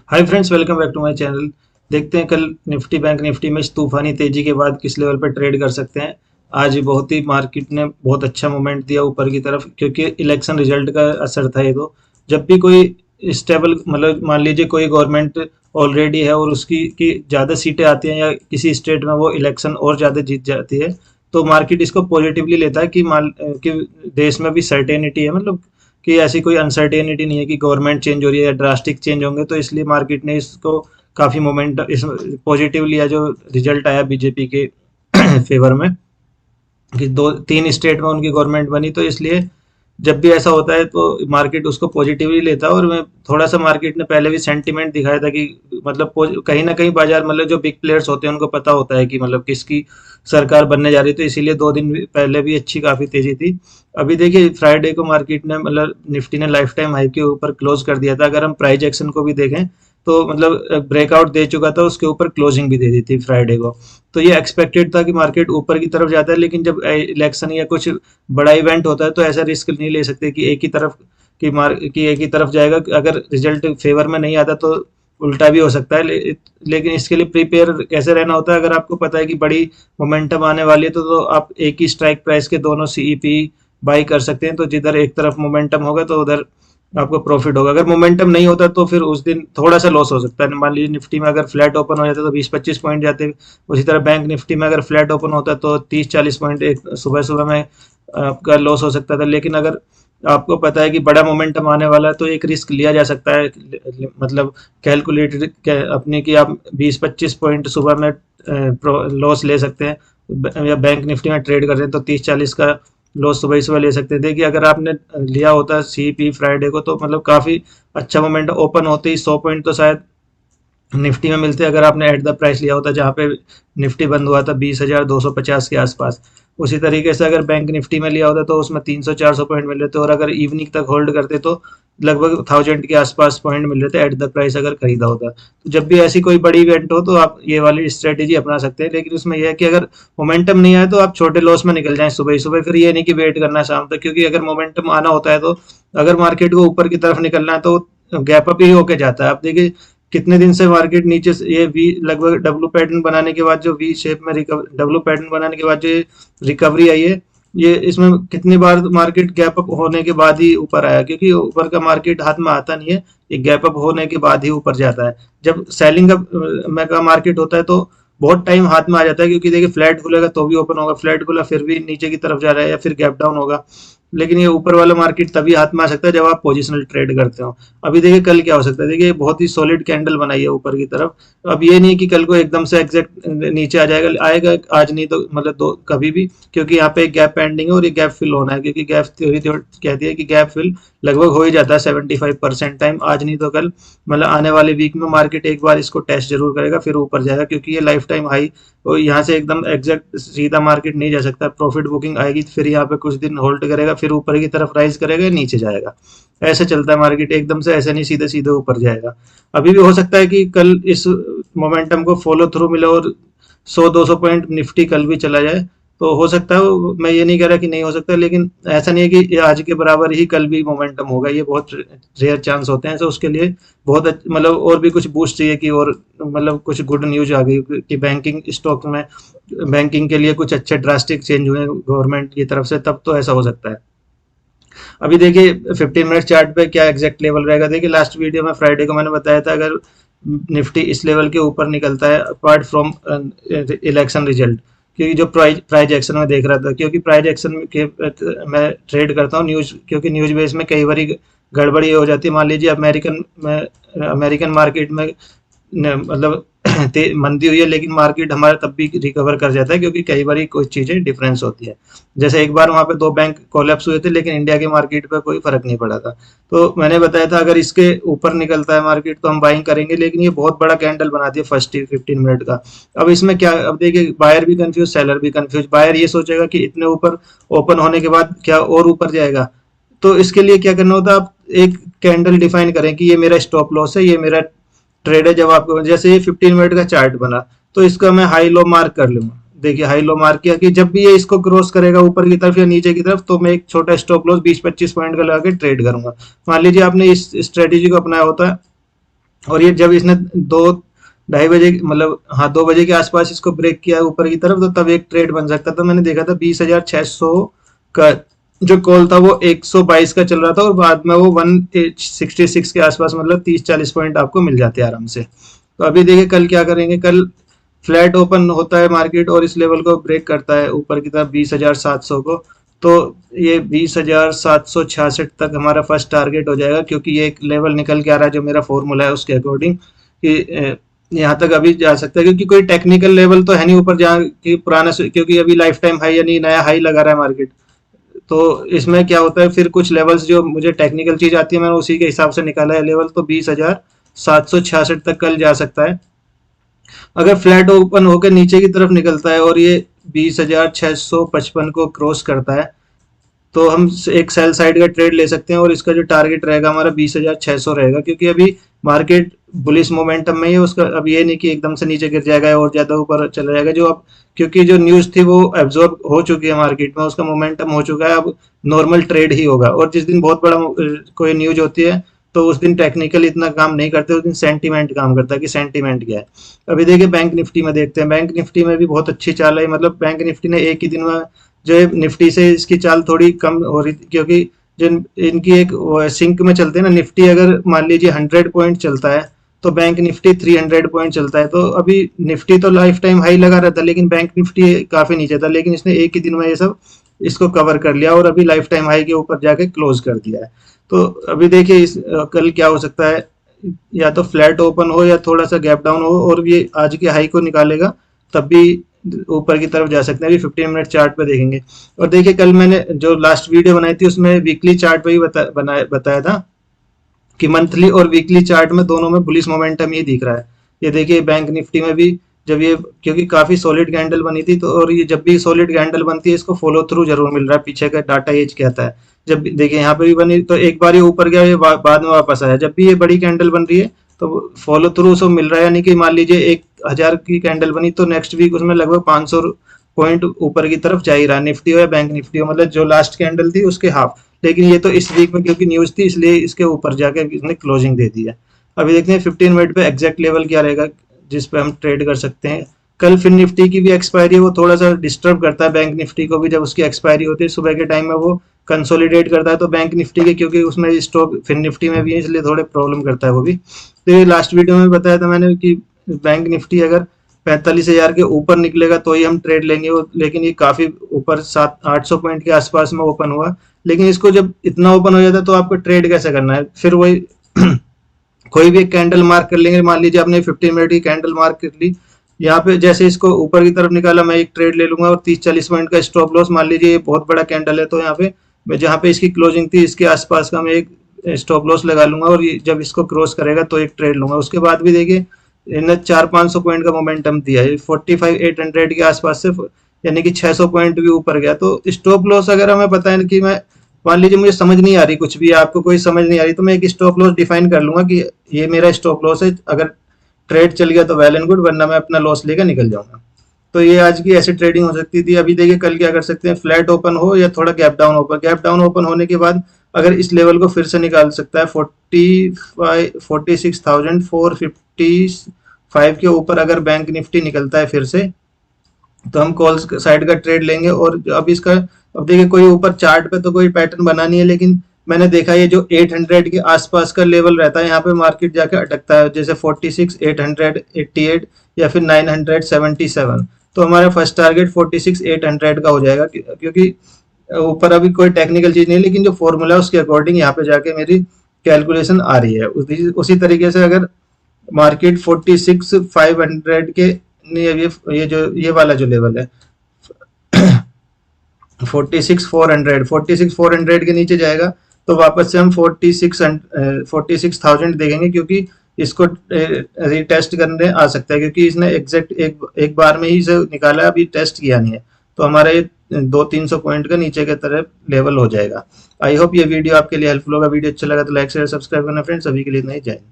Hi friends, welcome back to my channel. देखते हैं कल निफ्टी बैंक निफ्टी में इस तूफानी तेजी के बाद किस लेवल पर ट्रेड कर सकते हैं। आज बहुत ही मार्केट ने बहुत अच्छा मोमेंट दिया ऊपर की तरफ, क्योंकि इलेक्शन रिजल्ट का असर था ये। तो जब भी कोई स्टेबल, मतलब मान लीजिए कोई गवर्नमेंट ऑलरेडी है और उसकी की ज़्यादा सीटें आती हैं या किसी स्टेट में वो इलेक्शन और ज़्यादा जीत जाती है, तो मार्केट इसको पॉजिटिवली लेता है कि मान कि देश में भी सर्टेनिटी है, मतलब कि ऐसी कोई अनसर्टेनिटी नहीं है कि गवर्नमेंट चेंज हो रही है या ड्रास्टिक चेंज होंगे। तो इसलिए मार्केट ने इसको काफ़ी मोमेंट इस पॉजिटिव लिया जो रिजल्ट आया बीजेपी के फेवर में, कि दो तीन स्टेट में उनकी गवर्नमेंट बनी। तो इसलिए जब भी ऐसा होता है तो मार्केट उसको पॉजिटिवली लेता है। और मैं थोड़ा सा मार्केट ने पहले भी सेंटीमेंट दिखाया था कि मतलब कहीं ना कहीं बाजार, मतलब जो बिग प्लेयर्स होते हैं उनको पता होता है कि मतलब किसकी सरकार बनने जा रही है। तो इसीलिए 2 दिन पहले भी अच्छी काफ़ी तेजी थी। अभी देखिए फ्राइडे को मार्केट ने, मतलब निफ्टी ने लाइफ टाइम हाई के ऊपर क्लोज कर दिया था। अगर हम प्राइस एक्शन को भी देखें तो मतलब ब्रेकआउट दे चुका था, उसके ऊपर क्लोजिंग भी दे दी थी फ्राइडे को। तो ये एक्सपेक्टेड था कि मार्केट ऊपर की तरफ जाता है, लेकिन जब इलेक्शन या कुछ बड़ा इवेंट होता है तो ऐसा रिस्क नहीं ले सकते कि एक ही तरफ की एक ही तरफ जाएगा। अगर रिजल्ट फेवर में नहीं आता तो उल्टा भी हो सकता है। लेकिन इसके लिए प्रिपेयर कैसे रहना होता है, अगर आपको पता है कि बड़ी मोमेंटम आने वाली है तो आप एक ही स्ट्राइक प्राइस के दोनों सीईपी बाई कर सकते हैं। तो जिधर एक तरफ मोमेंटम होगा तो उधर आपको प्रॉफिट होगा। अगर मोमेंटम नहीं होता तो फिर उस दिन थोड़ा सा लॉस हो सकता है। मान लीजिए निफ्टी में अगर फ्लैट ओपन हो जाता है तो 20-25 पॉइंट जाते। उसी तरह बैंक निफ्टी में अगर फ्लैट ओपन होता है तो 30-40 पॉइंट एक सुबह सुबह में आपका लॉस हो सकता था। लेकिन अगर आपको पता है कि बड़ा मोमेंटम आने वाला है तो एक रिस्क लिया जा सकता है, मतलब कैलकुलेटेड अपने कि आप 20-25 पॉइंट सुबह में लॉस ले सकते हैं। या बैंक निफ्टी में ट्रेड कर रहे हैं तो 30-40 का लॉस सुबह ही सुबह ले सकते हैं। देखिए अगर आपने लिया होता सीपी फ्राइडे को तो मतलब काफ़ी अच्छा मोमेंट, ओपन होते ही 100 पॉइंट तो शायद निफ्टी में मिलते अगर आपने एट द प्राइस लिया होता, जहाँ पे निफ्टी बंद हुआ था 20,250 के आसपास। उसी तरीके से अगर बैंक निफ्टी में लिया होता तो उसमें 300-400 पॉइंट मिल रहे थे, और अगर इवनिंग तक होल्ड करते तो लगभग 1000 के आसपास पॉइंट मिल रहे थे एट द प्राइस अगर खरीदा होता। तो जब भी ऐसी कोई बड़ी इवेंट हो तो आप ये वाली स्ट्रेटेजी अपना सकते हैं। लेकिन उसमें यह है कि अगर मोमेंटम नहीं आए तो आप छोटे लॉस में निकल जाएं सुबह ही सुबह, फिर ये नहीं कि वेट करना शाम तक, क्योंकि अगर मोमेंटम आना होता है तो अगर मार्केट को ऊपर की तरफ निकलना है तो गैप अप ही होके जाता है। आप देखिए कितने दिन से मार्केट नीचे से ये वी लगभग डब्लू पैटर्न बनाने के बाद जो वी शेप में डब्लू पैटर्न बनाने के बाद जो रिकवरी आई है, ये इसमें कितनी बार मार्केट गैप अप होने के बाद ही ऊपर आया, क्योंकि ऊपर का मार्केट हाथ में आता नहीं है, ये गैप अप होने के बाद ही ऊपर जाता है। जब सेलिंग का मार्केट होता है तो बहुत टाइम हाथ में आ जाता है, क्योंकि देखिए फ्लैट खुलेगा तो भी ओपन होगा, फ्लैट खुला फिर भी नीचे की तरफ जा रहा है या फिर गैप डाउन होगा। लेकिन ये ऊपर वाला मार्केट तभी हाथ में आ सकता है जब आप पोजिशनल ट्रेड करते हो। अभी देखिए कल क्या हो सकता है, देखिए बहुत ही सॉलिड कैंडल बनाई है ऊपर की तरफ। अब ये नहीं कि कल को एकदम से एग्जैक्ट नीचे आ जाएगा, आएगा आज नहीं तो मतलब दो कभी भी, क्योंकि यहाँ पे एक गैप पेंडिंग है और ये गैप फिल होना है, क्योंकि गैप थ्योरी कहती है कि गैप फिल लगभग हो ही जाता है 75% टाइम। आज नहीं तो कल, मतलब आने वाले वीक में मार्केट एक बार इसको टेस्ट जरूर करेगा फिर ऊपर जाएगा, क्योंकि ये लाइफ टाइम हाई और यहाँ से एकदम एग्जैक्ट सीधा मार्केट नहीं जा सकता। प्रॉफिट बुकिंग आएगी फिर यहाँ पे कुछ दिन होल्ड करेगा, फिर ऊपर की तरफ राइज करेगा, नीचे जाएगा। ऐसे चलता है मार्केट, एकदम से ऐसे नहीं सीधे सीधे ऊपर जाएगा। अभी भी हो सकता है कि कल इस मोमेंटम को फॉलो थ्रू मिले और 100-200 पॉइंट निफ्टी कल भी चला जाए। तो हो सकता है, मैं ये नहीं कह रहा कि नहीं हो सकता, लेकिन ऐसा नहीं है कि आज के बराबर ही कल भी मोमेंटम होगा, ये बहुत रेयर चांस होते हैं। तो उसके लिए बहुत मतलब और भी कुछ बूस्ट चाहिए कि, और मतलब कुछ गुड न्यूज आ गई कि बैंकिंग स्टॉक में, बैंकिंग के लिए कुछ अच्छे ड्रास्टिक चेंज हुए गवर्नमेंट की तरफ से, तब तो ऐसा हो सकता है। अभी देखिए 15 मिनट चार्ट पे क्या एग्जैक्ट लेवल रहेगा। देखिए लास्ट वीडियो में फ्राइडे को मैंने बताया था, अगर निफ्टी इस लेवल के ऊपर निकलता है अपार्ट फ्रॉम इलेक्शन रिजल्ट, क्योंकि जो प्राइज एक्शन में देख रहा था, क्योंकि प्राइज एक्शन के मैं ट्रेड करता हूँ न्यूज, क्योंकि न्यूज बेस में कई बार गड़बड़ी हो जाती है। मान लीजिए अमेरिकन मार्केट में मतलब मंदी हुई है, लेकिन मार्केट हमारा तब भी रिकवर कर जाता है, क्योंकि कई बार कुछ चीजें डिफरेंस होती है। जैसे एक बार वहां पे 2 बैंक कोलैप्स हुए थे, लेकिन इंडिया के मार्केट पे कोई फर्क नहीं पड़ा था। तो मैंने बताया था अगर इसके ऊपर निकलता है मार्केट तो हम बाइंग करेंगे, लेकिन ये बहुत बड़ा कैंडल बना दिया फर्स्ट 15 मिनट का। अब इसमें क्या, अब देखिए बायर भी कंफ्यूज, सेलर भी कंफ्यूज। बायर ये सोचेगा कि इतने ऊपर ओपन होने के बाद क्या और ऊपर जाएगा, तो इसके लिए क्या करना होता है, आप एक कैंडल डिफाइन करें कि ये मेरा स्टॉप लॉस है, ये मेरा ट्रेड है। जब आपको जैसे ये 15 मिनट का चार्ट बना तो इसका मैं हाई लो मार्क कर लूंगा। देखिए हाई लो मार्क किया कि जब भी ये इसको क्रॉस करेगा ऊपर की तरफ या नीचे की तरफ, तो मैं एक छोटा स्टॉप लॉस 20-25 पॉइंट का लगा के ट्रेड करूंगा। मान लीजिए आपने इस स्ट्रेटेजी को अपनाया होता है और ये जब इसने 2 ढाई बजे मतलब हाँ 2 बजे के आसपास इसको ब्रेक किया ऊपर की तरफ, तो तब एक ट्रेड बन सकता था। मैंने देखा था 20,600 का जो कॉल था वो 122 का चल रहा था, और बाद में वो 166 के आसपास, मतलब 30-40 पॉइंट आपको मिल जाते हैं आराम से। तो अभी देखिए कल क्या करेंगे। कल फ्लैट ओपन होता है मार्केट और इस लेवल को ब्रेक करता है ऊपर की तरफ 20,700 को, तो ये 20,766 तक हमारा फर्स्ट टारगेट हो जाएगा, क्योंकि ये एक लेवल निकल के आ रहा है जो मेरा फॉर्मूला है उसके अकॉर्डिंग कि यहाँ तक अभी जा सकता है, क्योंकि कोई टेक्निकल लेवल तो है नहीं ऊपर जहाँ की पुराना, क्योंकि अभी लाइफ टाइम हाई यानी नया हाई लगा रहा है मार्केट। तो इसमें क्या होता है फिर कुछ लेवल्स जो मुझे टेक्निकल चीज आती है मैंने उसी के हिसाब से निकाला है लेवल, तो 20,766 तक कल जा सकता है। अगर फ्लैट ओपन होकर नीचे की तरफ निकलता है और ये 20,655 को क्रॉस करता है, तो हम एक सेल साइड का ट्रेड ले सकते हैं, और इसका जो टारगेट रहेगा हमारा 20,600 रहेगा, क्योंकि अभी मार्केट बुलिश मोमेंटम में ही है उसका। अब ये नहीं कि एकदम से नीचे गिर जाएगा और ज्यादा ऊपर चला जाएगा, जो अब क्योंकि जो न्यूज थी वो एब्जॉर्ब हो चुकी है मार्केट में, उसका मोमेंटम हो चुका है, अब नॉर्मल ट्रेड ही होगा। और जिस दिन बहुत बड़ा कोई न्यूज होती है तो उस दिन टेक्निकल इतना काम नहीं करते, उस दिन सेंटीमेंट काम करता है कि सेंटीमेंट क्या है। अभी देखिए बैंक निफ्टी में देखते हैं, बैंक निफ्टी में भी बहुत अच्छी चाल है, मतलब बैंक निफ्टी ने एक ही दिन में जो है निफ्टी से इसकी चाल थोड़ी कम हो रही थी, क्योंकि जो इनकी एक सिंक में चलते हैं ना, निफ्टी अगर मान लीजिए 100 पॉइंट चलता है तो बैंक निफ्टी 300 पॉइंट चलता है। तो अभी निफ्टी तो लाइफ टाइम हाई लगा रहा था, लेकिन बैंक निफ्टी काफी नीचे था, लेकिन इसने एक ही दिन में ये सब इसको कवर कर लिया और अभी लाइफ टाइम हाई के ऊपर जाके क्लोज कर दिया है। तो अभी देखिए कल क्या हो सकता है, या तो फ्लैट ओपन हो या थोड़ा सा गैप डाउन हो और ये आज के हाई को निकालेगा, तब भी ऊपर की तरफ जा सकते हैं। अभी 15 मिनट चार्ट पे देखेंगे। और देखिए कल मैंने जो लास्ट वीडियो बनाई थी उसमें वीकली चार्ट पे ही बताया था कि मंथली और वीकली चार्ट में दोनों में बुलिश मोमेंटम ही दिख रहा है। ये देखिए बैंक निफ्टी में भी जब ये, क्योंकि काफी सॉलिड कैंडल बनी थी, तो और ये जब भी सॉलिड कैंडल बनती है इसको फॉलो थ्रू जरूर मिल रहा है, पीछे का डाटा एज कहता है। जब देखिए यहाँ पे भी बनी तो एक बार ये ऊपर गया, ये बाद में वापस आया। जब भी ये बड़ी कैंडल बन रही है तो फॉलो थ्रू उसको मिल रहा है, यानी कि मान लीजिए 1,000 की कैंडल बनी तो नेक्स्ट वीक उसमें लगभग 500 पॉइंट ऊपर की तरफ जा ही रहा, निफ्टी हो या बैंक निफ्टी हो, मतलब जो लास्ट कैंडल थी उसके हाफ। लेकिन ये तो इस वीक में क्योंकि न्यूज थी इसलिए इसके ऊपर जाके इसने क्लोजिंग दे दी है। अभी देखते हैं 15 मिनट पे एग्जैक्ट लेवल क्या रहेगा जिस पे हम ट्रेड कर सकते हैं। कल फिर निफ्टी की भी एक्सपायरी है, वो थोड़ा सा डिस्टर्ब करता है बैंक निफ्टी को भी। जब उसकी एक्सपायरी होती है सुबह के टाइम में वो कंसोलिडेट करता है, तो बैंक निफ्टी के क्योंकि उसमें स्टॉक फिर निफ्टी में भी है इसलिए थोड़े प्रॉब्लम करता है वो भी। तो ये लास्ट वीडियो में बताया था मैंने कि बैंक निफ्टी अगर 45,000 के ऊपर निकलेगा तो ही हम ट्रेड लेंगे, लेकिन ये काफी ऊपर 700-800 पॉइंट के आसपास में ओपन हुआ। लेकिन इसको जब इतना ओपन हो जाता है तो आपको ट्रेड कैसे करना है, फिर वही कोई भी एक कैंडल मार्क कर लेंगे। मान लीजिए आपने 15 मिनट की कैंडल मार्क कर ली, यहाँ पे जैसे इसको ऊपर की तरफ निकाला मैं एक ट्रेड ले लूंगा और 30-40 पॉइंट का स्टॉप लॉस, मान लीजिए ये बहुत बड़ा कैंडल है तो यहाँ पे मैं जहाँ पे इसकी क्लोजिंग थी इसके आसपास का मैं एक स्टॉप लॉस लगा लूंगा, और ये जब इसको क्रॉस करेगा तो एक ट्रेड लूंगा। उसके बाद भी देखिए इन्हें 400-500 पॉइंट का मोमेंटम दिया है, 45,800 के आसपास से, यानी कि 600 पॉइंट भी ऊपर गया। तो स्टॉप लॉस अगर हमें पता है कि मैं, मान लीजिए मुझे समझ नहीं आ रही कुछ भी, आपको कोई समझ नहीं आ रही, तो मैं एक स्टॉप लॉस डिफाइन कर लूंगा कि ये मेरा स्टॉप लॉस है, अगर ट्रेड चल गया तो वेल एंड गुड, वरना मैं अपना लॉस लेकर निकल जाऊंगा। तो ये आज की ऐसी ट्रेडिंग हो सकती थी। अभी देखिए कल क्या कर सकते हैं, फ्लैट ओपन हो या थोड़ा गैप डाउन ओपन होने के बाद अगर इस लेवल को फिर से निकाल सकता है 46,455 के ऊपर अगर बैंक निफ्टी निकलता है फिर से, तो हम कॉल साइड का ट्रेड लेंगे। और अब इसका, अब देखिए कोई ऊपर चार्ट पे तो कोई पैटर्न बना नहीं है, लेकिन मैंने देखा ये जो 800 के आसपास का लेवल रहता है यहाँ पे मार्केट जाके अटकता है, जैसे 46,888 या फिर 977। तो हमारा फर्स्ट टारगेट 46,800 का हो जाएगा, क्योंकि ऊपर अभी कोई टेक्निकल चीज नहीं, लेकिन जो फॉर्मूला है उसके अकॉर्डिंग यहाँ पे जाके मेरी कैलकुलेशन आ रही है। उसी तरीके से अगर मार्केट 46,500 के, नहीं ये वाला जो लेवल है 46,400 के नीचे जाएगा तो वापस से हम 46,000 देखेंगे, क्योंकि इसको रीटेस्ट करने आ सकता है, क्योंकि इसने एग्जैक्ट एक बार में ही इसे निकाला है, अभी टेस्ट किया नहीं है। तो हमारा ये 200-300 पॉइंट का नीचे की तरफ लेवल हो जाएगा। आई होप ये वीडियो आपके लिए हेल्पफुल होगा। वीडियो अच्छा लगा तो लाइक शेयर सब्सक्राइब करना फ्रेंड्स। अभी के लिए इतना ही, जय हिंद।